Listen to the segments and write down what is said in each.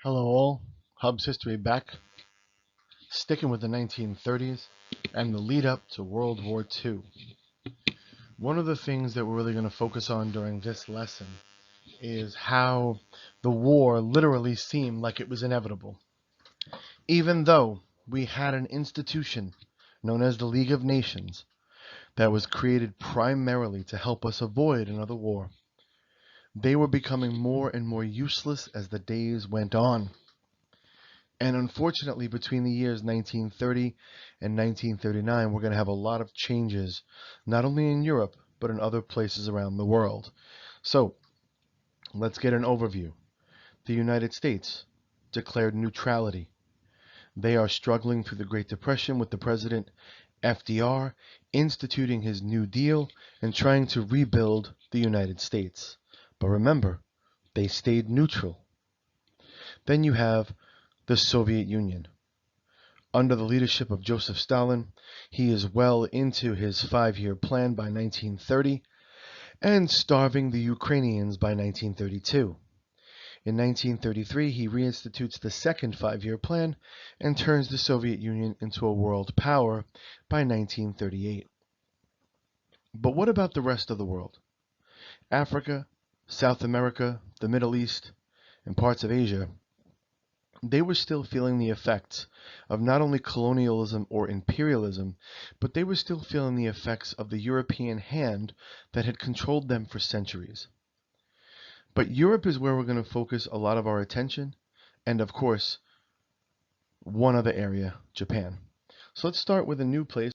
Hello all, Hub's History back, sticking with the 1930s and the lead up to World War II. One of the things that we're really going to focus on during this lesson is how the war literally seemed like it was inevitable. Even though we had an institution known as the League of Nations that was created primarily to help us avoid another war, they were becoming more and more useless as the days went on. And unfortunately, between the years 1930 and 1939, we're going to have a lot of changes, not only in Europe, but in other places around the world. So, let's get an overview. The United States declared neutrality. They are struggling through the Great Depression with the President FDR instituting his New Deal and trying to rebuild the United States. But remember, they stayed neutral. Then you have the Soviet Union. Under the leadership of Joseph Stalin, he is well into his 5-year plan by 1930 and starving the Ukrainians by 1932. In 1933, he reinstitutes the second 5-year plan and turns the Soviet Union into a world power by 1938. But what about the rest of the world? Africa, South America, the Middle East, and parts of Asia, they were still feeling the effects of not only colonialism or imperialism, but they were still feeling the effects of the European hand that had controlled them for centuries. But Europe is where we're going to focus a lot of our attention, and of course, one other area, Japan. So let's start with a new place,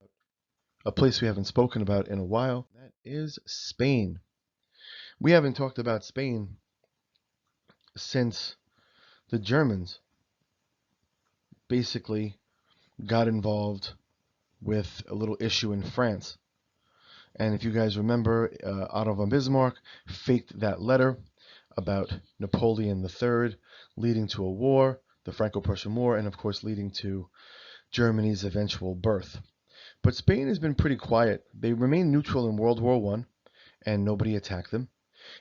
a place we haven't spoken about in a while. That is Spain. We haven't talked about Spain since the Germans basically got involved with a little issue in France. And if you guys remember, Otto von Bismarck faked that letter about Napoleon III, leading to a war, the Franco-Prussian War, and of course leading to Germany's eventual birth. But Spain has been pretty quiet. They remained neutral in World War I, and nobody attacked them.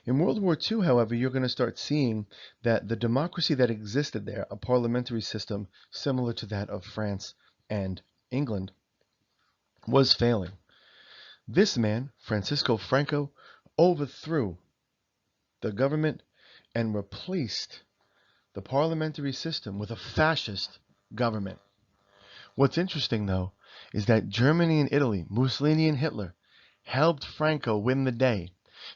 In World War II, however, you're going to start seeing that the democracy that existed there, a parliamentary system similar to that of France and England, was failing. This man, Francisco Franco, overthrew the government and replaced the parliamentary system with a fascist government. What's interesting, though, is that Germany and Italy, Mussolini and Hitler, helped Franco win the day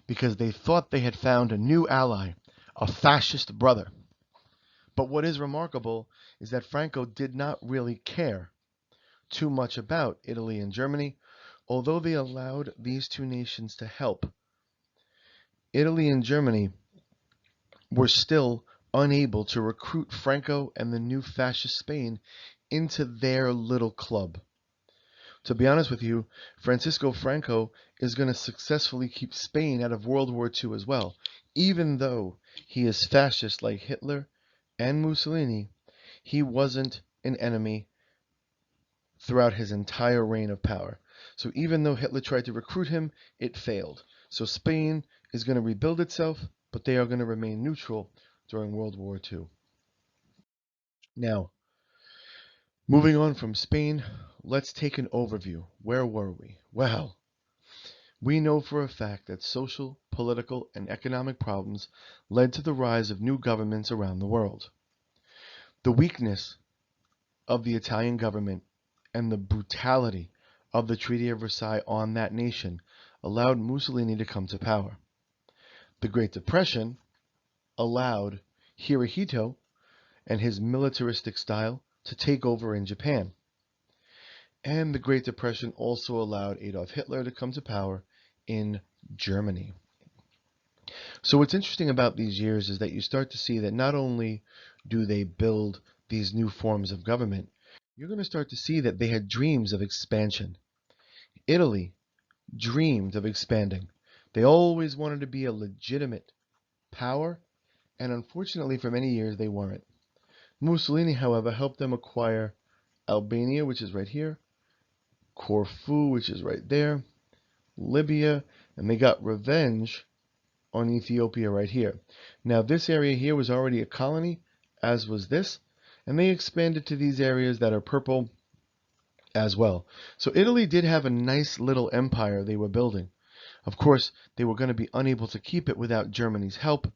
because they thought they had found a new ally, a fascist brother. But what is remarkable is that Franco did not really care too much about Italy and Germany, although they allowed these two nations to help. Italy and Germany were still unable to recruit Franco and the new fascist Spain into their little club. To be honest with you, Francisco Franco is going to successfully keep Spain out of World War II as well. Even though he is fascist like Hitler and Mussolini, he wasn't an enemy throughout his entire reign of power. So even though Hitler tried to recruit him, it failed. So Spain is going to rebuild itself, but they are going to remain neutral during World War II. Now, moving on from Spain, let's take an overview. Where were we? Well, we know for a fact that social, political, and economic problems led to the rise of new governments around the world. The weakness of the Italian government and the brutality of the Treaty of Versailles on that nation allowed Mussolini to come to power. The Great Depression allowed Hirohito and his militaristic style to take over in Japan. And the Great Depression also allowed Adolf Hitler to come to power in Germany. So what's interesting about these years is that you start to see that not only do they build these new forms of government, you're going to start to see that they had dreams of expansion. Italy dreamed of expanding. They always wanted to be a legitimate power, and unfortunately for many years they weren't. Mussolini, however, helped them acquire Albania, which is right here, Corfu, which is right there, Libya, and they got revenge on Ethiopia right here. Now this area here was already a colony. as was this, and they expanded to these areas that are purple as well. So Italy did have a nice little empire they were building. Of course, they were going to be unable to keep it without Germany's help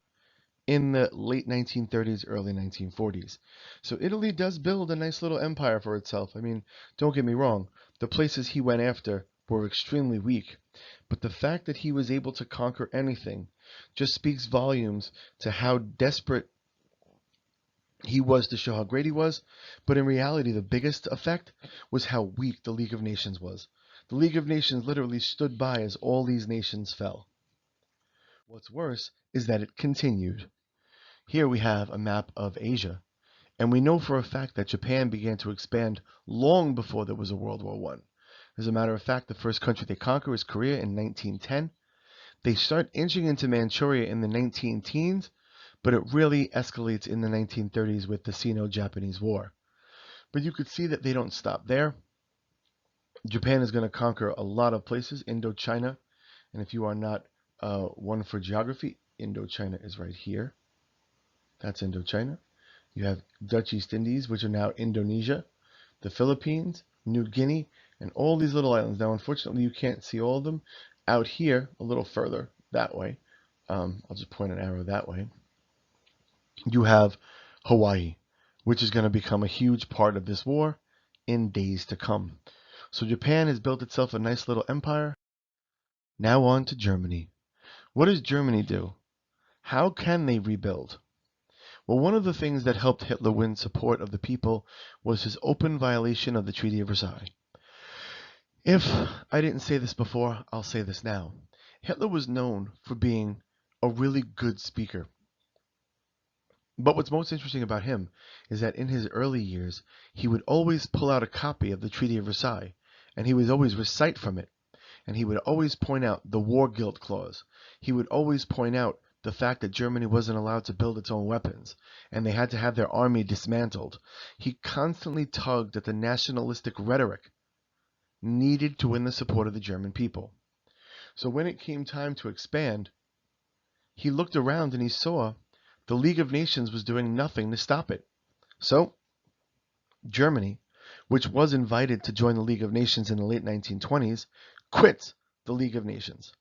in the late 1930s, early 1940s. So Italy does build a nice little empire for itself. I mean, don't get me wrong, the places he went after were extremely weak, but the fact that he was able to conquer anything just speaks volumes to how desperate he was to show how great he was. But in reality, the biggest effect was how weak the League of Nations was. The League of Nations literally stood by as all these nations fell. What's worse is that it continued. Here we have a map of Asia, and we know for a fact that Japan began to expand long before there was a World War I. As a matter of fact, the first country they conquer is Korea in 1910. They start inching into Manchuria in the 19 teens, but it really escalates in the 1930s with the Sino-Japanese War. But you could see that they don't stop there. Japan is going to conquer a lot of places, Indochina, and if you are not one for geography, Indochina is right here. That's Indochina. You have Dutch East Indies, which are now Indonesia, the Philippines, New Guinea, and all these little islands. Now, unfortunately, you can't see all of them. Out here, a little further, that way, I'll just point an arrow that way, you have Hawaii, which is going to become a huge part of this war in days to come. So Japan has built itself a nice little empire. Now on to Germany. What does Germany do? How can they rebuild? Well, one of the things that helped Hitler win support of the people was his open violation of the Treaty of Versailles. If I didn't say this before, I'll say this now. Hitler was known for being a really good speaker. But what's most interesting about him is that in his early years, he would always pull out a copy of the Treaty of Versailles, and he would always recite from it. And he would always point out the war guilt clause. He would always point out the fact that Germany wasn't allowed to build its own weapons, and they had to have their army dismantled. He constantly tugged at the nationalistic rhetoric needed to win the support of the German people. So when it came time to expand, he looked around and he saw the League of Nations was doing nothing to stop it. So Germany, which was invited to join the League of Nations in the late 1920s, quits the League of Nations,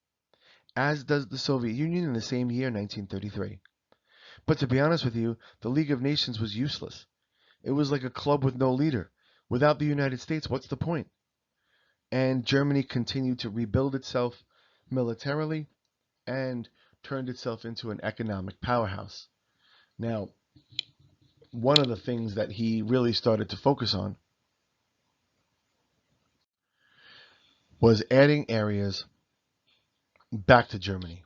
as does the Soviet Union in the same year, 1933. But to be honest with you, the League of Nations was useless. It was like a club with no leader. Without the United States, what's the point? And Germany continued to rebuild itself militarily and turned itself into an economic powerhouse. Now, one of the things that he really started to focus on was adding areas back to Germany.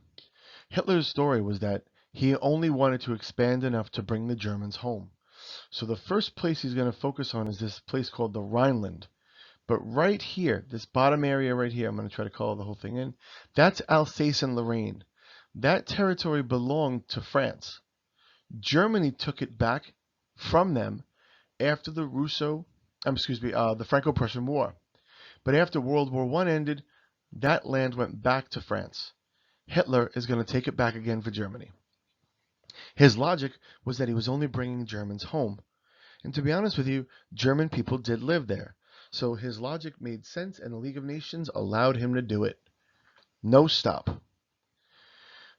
Hitler's story was that he only wanted to expand enough to bring the Germans home. So the first place he's going to focus on is this place called the Rhineland. But right here, this bottom area right here, I'm going to try to color the whole thing in, that's Alsace and Lorraine. That territory belonged to France. Germany took it back from them after the the Franco-Prussian War. But after World War I ended, that land went back to France. Hitler is going to take it back again for Germany. His logic was that he was only bringing Germans home. And to be honest with you, German people did live there. So his logic made sense, and the League of Nations allowed him to do it. No stop.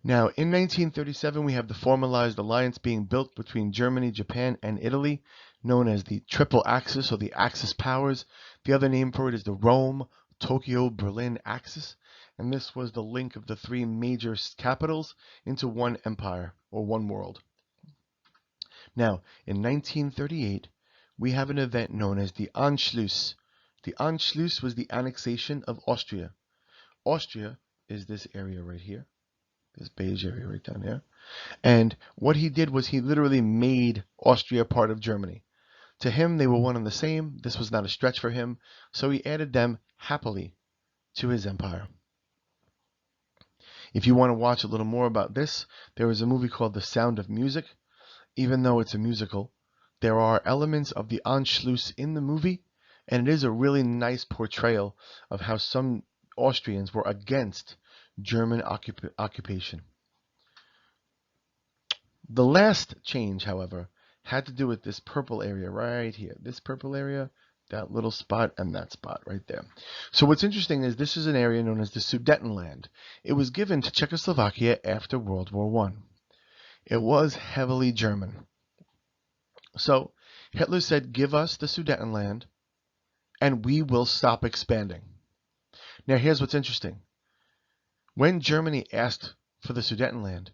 Now, in 1937, we have the formalized alliance being built between Germany, Japan, and Italy, known as the Triple Axis, or the Axis powers. The other name for it is the Rome, Tokyo, Berlin Axis. And this was the link of the three major capitals into one empire, or one world. Now, in 1938, we have an event known as the Anschluss. The Anschluss was the annexation of Austria. Austria is this area right here, this beige area right down here. And what he did was he literally made Austria part of Germany. To him, they were one and the same. This was not a stretch for him, so he added them happily to his empire. If you want to watch a little more about this, there is a movie called The Sound of Music. Even though it's a musical, there are elements of the Anschluss in the movie, and it is a really nice portrayal of how some Austrians were against German occupation. The last change, however, had to do with this purple area right here. This purple area, that little spot, and that spot right there. So what's interesting is this is an area known as the Sudetenland. It was given to Czechoslovakia after World War One. It was heavily German. So Hitler said, give us the Sudetenland and we will stop expanding. Now here's what's interesting. When Germany asked for the Sudetenland,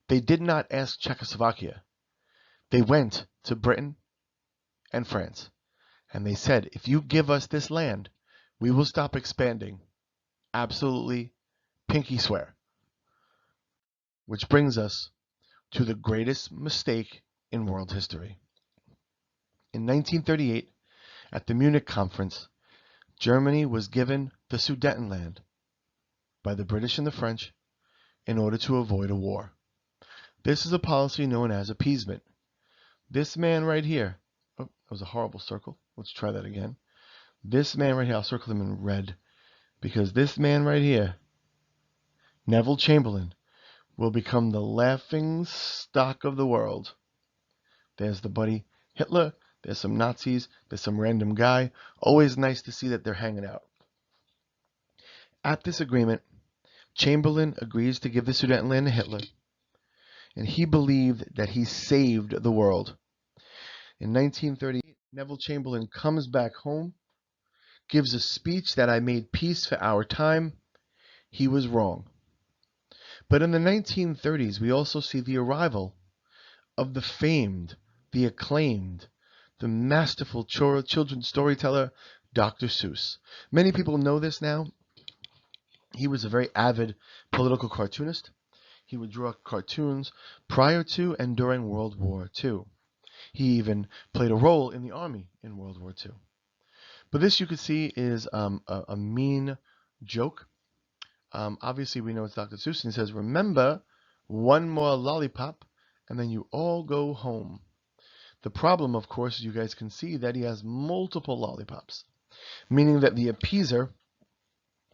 they did not ask Czechoslovakia. They went to Britain and France and they said, if you give us this land, we will stop expanding. Absolutely pinky swear. Which brings us to the greatest mistake in world history. In 1938, at the Munich Conference, Germany was given the Sudetenland by the British and the French in order to avoid a war. This is a policy known as appeasement. This man right here, oh, that was a horrible circle. Let's try that again. This man right here, I'll circle him in red, because this man right here, Neville Chamberlain, will become the laughing stock of the world. There's the buddy Hitler. There's some Nazis. There's some random guy. Always nice to see that they're hanging out. At this agreement, Chamberlain agrees to give the Sudetenland to Hitler, and he believed that he saved the world. In 1938, Neville Chamberlain comes back home, gives a speech that I made peace for our time. He was wrong. But in the 1930s, we also see the arrival of the famed, the acclaimed, the masterful children's storyteller, Dr. Seuss. Many people know this now. He was a very avid political cartoonist. He would draw cartoons prior to and during World War II. He even played a role in the army in World War II. But this, you could see, is a mean joke. Obviously, we know it's Dr. Seuss, and he says, remember, one more lollipop, and then you all go home. The problem, of course, you guys can see that he has multiple lollipops, meaning that the appeaser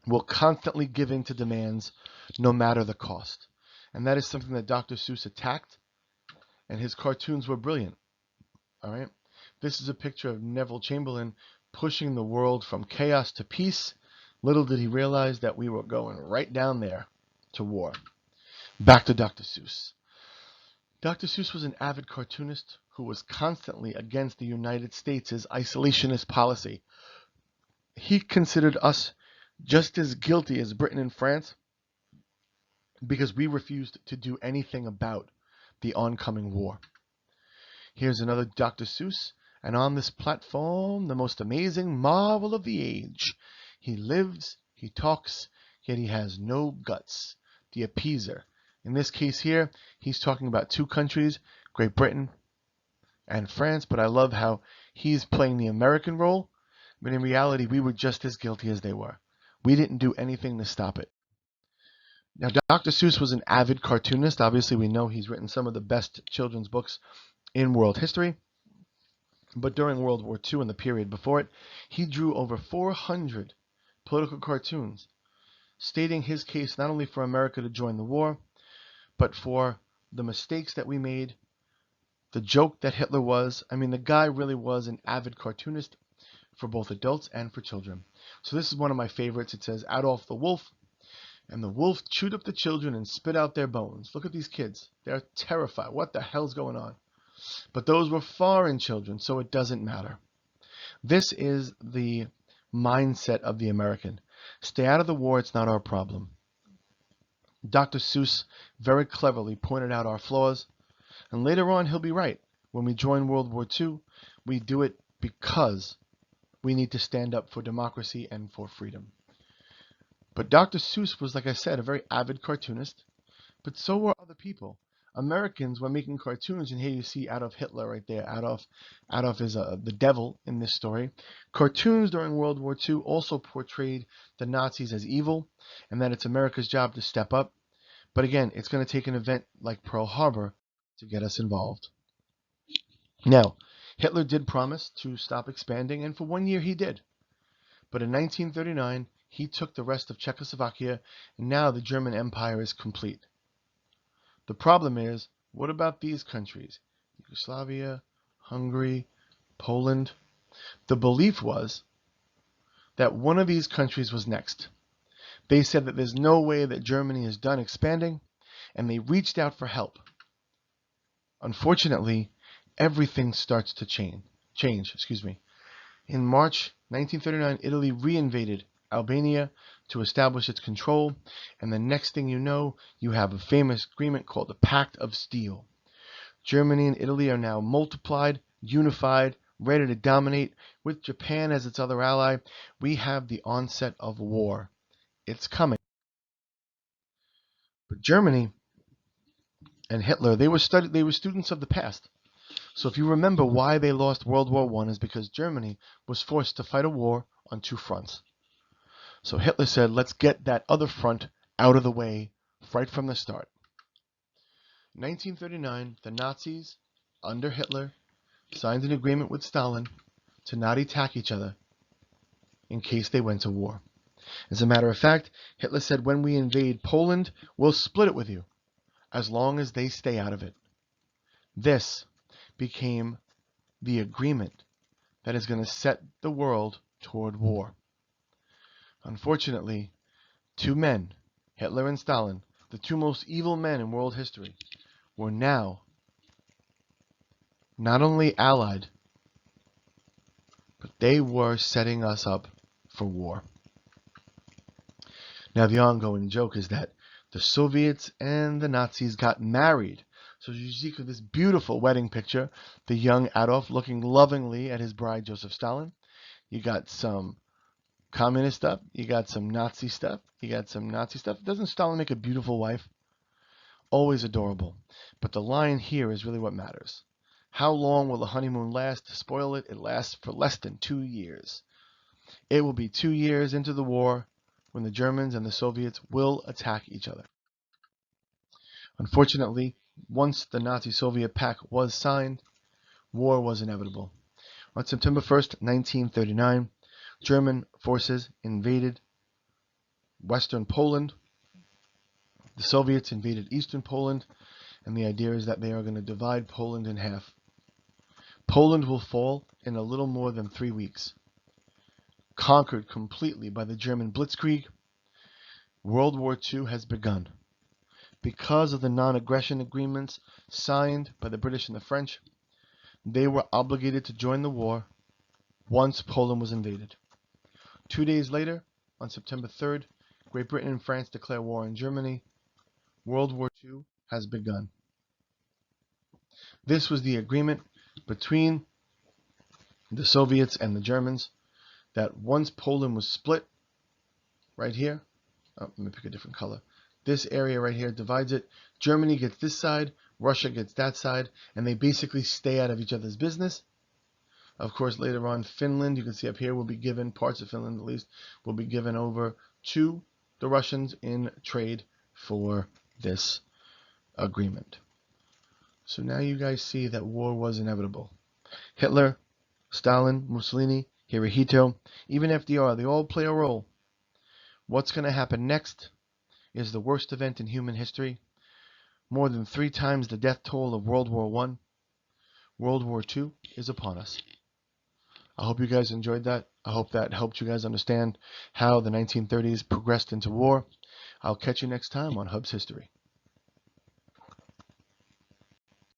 will constantly give in to demands no matter the cost. And that is something that Dr. Seuss attacked, and his cartoons were brilliant. All right. This is a picture of Neville Chamberlain pushing the world from chaos to peace. Little did he realize that we were going right down there to war. Back to Dr. Seuss. Dr. Seuss was an avid cartoonist who was constantly against the United States' isolationist policy. He considered us just as guilty as Britain and France because we refused to do anything about the oncoming war. Here's another Dr. Seuss, and on this platform, the most amazing marvel of the age. He lives, he talks, yet he has no guts. The appeaser. In this case here, he's talking about two countries, Great Britain and France, but I love how he's playing the American role, but in reality, we were just as guilty as they were. We didn't do anything to stop it. Now, Dr. Seuss was an avid cartoonist. Obviously, we know he's written some of the best children's books in world history. But during World War II and the period before it, he drew over 400 political cartoons, stating his case not only for America to join the war, but for the mistakes that we made, the joke that Hitler was. I mean, the guy really was an avid cartoonist for both adults and for children. So this is one of my favorites. It says, Adolf the Wolf, and the wolf chewed up the children and spit out their bones. Look at these kids. They're terrified. What the hell's going on? But those were foreign children, so it doesn't matter. This is the mindset of the American. Stay out of the war, it's not our problem. Dr. Seuss very cleverly pointed out our flaws, and later on he'll be right. When we join World War II, we do it because we need to stand up for democracy and for freedom. But Dr. Seuss was, like I said, a very avid cartoonist, but so were other people. Americans were making cartoons, and here you see Adolf Hitler right there. Adolf is the devil in this story. Cartoons during World War II also portrayed the Nazis as evil, and that it's America's job to step up. But again, it's going to take an event like Pearl Harbor to get us involved. Now, Hitler did promise to stop expanding, and for 1 year he did. But in 1939, he took the rest of Czechoslovakia, and now the German Empire is complete. The problem is, what about these countries? Yugoslavia, Hungary, Poland. The belief was that one of these countries was next. They said that there's no way that Germany is done expanding, and they reached out for help. Unfortunately, everything starts to change. In March 1939, Italy reinvaded Albania to establish its control, and the next thing you know, you have a famous agreement called the Pact of Steel. Germany and Italy are now multiplied, unified, ready to dominate. With Japan as its other ally, we have the onset of war. It's coming. But Germany and Hitler, they were students of the past. So if you remember why they lost World War I is because Germany was forced to fight a war on two fronts. So Hitler said, let's get that other front out of the way right from the start. 1939, the Nazis, under Hitler, signed an agreement with Stalin to not attack each other in case they went to war. As a matter of fact, Hitler said, when we invade Poland, we'll split it with you, as long as they stay out of it. This became the agreement that is going to set the world toward war. Unfortunately, two men, Hitler and Stalin, the two most evil men in world history, were now not only allied, but they were setting us up for war. Now, the ongoing joke is that the Soviets and the Nazis got married. So you see this beautiful wedding picture, the young Adolf looking lovingly at his bride, Joseph Stalin. You got some communist stuff. You got some Nazi stuff. Doesn't Stalin make a beautiful wife? Always adorable. But the line here is really what matters. How long will the honeymoon last? To spoil it, it lasts for less than 2 years. It will be 2 years into the war when the Germans and the Soviets will attack each other. Unfortunately, once the Nazi-Soviet pact was signed, war was inevitable. On September 1st, 1939, German forces invaded western Poland. The Soviets invaded eastern Poland, and the idea is that they are going to divide Poland in half. Poland will fall in a little more than 3 weeks. Conquered completely by the German Blitzkrieg, World War II has begun. Because of the non-aggression agreements signed by the British and the French, they were obligated to join the war once Poland was invaded. 2 days later, on September 3rd, Great Britain and France declare war on Germany. World War II has begun. This was the agreement between the Soviets and the Germans that once Poland was split, right here, let me pick a different color. This area right here divides it. Germany gets this side, Russia gets that side, and they basically stay out of each other's business. Of course, later on, Finland, you can see up here, will be given, parts of Finland at least, will be given over to the Russians in trade for this agreement. So now you guys see that war was inevitable. Hitler, Stalin, Mussolini, Hirohito, even FDR, they all play a role. What's going to happen next is the worst event in human history. More than 3 times the death toll of World War I. World War II is upon us. I hope you guys enjoyed that. I hope that helped you guys understand how the 1930s progressed into war. I'll catch you next time on Hub's History.